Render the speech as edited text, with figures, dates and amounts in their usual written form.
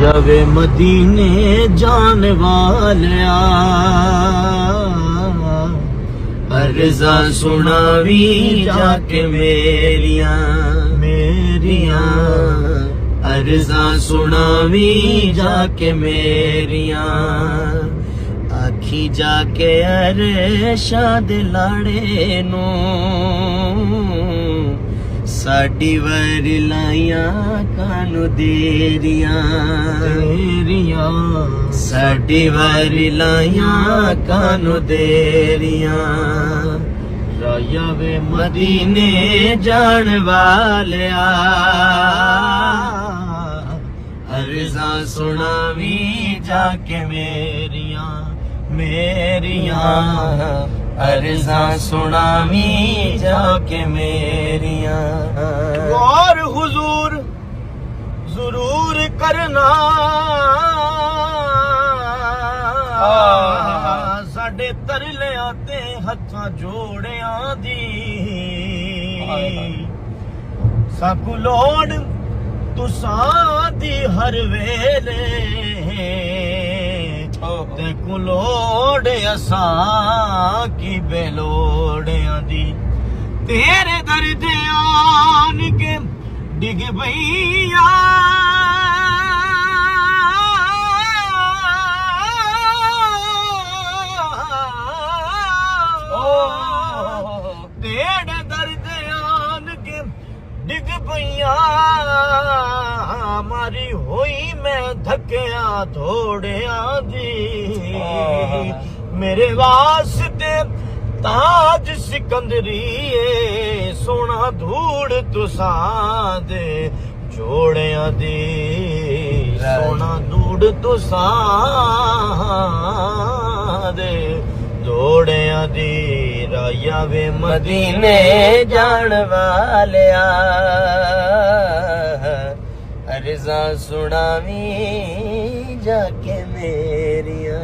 जावे मदीने जाने वालिया अर्ज़ा सुनावी जाके मेरिया मेरिया अर्ज़ा सुनावी जाके मेरिया आखी जाके अरशा दे लाड़े नू साडी वारी लाइया कानू देरिया तेरिया साडी वारी लाइया कानू देरिया राया वे मदीने जान वालिया अर्ज़ा सुनावी जाके मेरिया मेरिया अर्ज़ा सुनावी जाके मेरिया और हुजूर जरूर करना साडे तरलियां ते हत्थां जोड़ियां दी साकू लोड़ तुसां दी हर वेले ते कुलोड़ असां की बेलोड़ियां दी तेरे दर्द आन के डिग पईया तेरे दर्द आन के डिग पईया मारी होई मैं धक्या थोड़िया दी मेरे वास्ते ताज सिकंदरी सोना धूड़ तुसां दे जोड़िया दी सोना धूड़ तुसां दे जोड़िया दी राया वे मदीने जान वालिया अर्ज़ा सुनावी जाके मेरिया।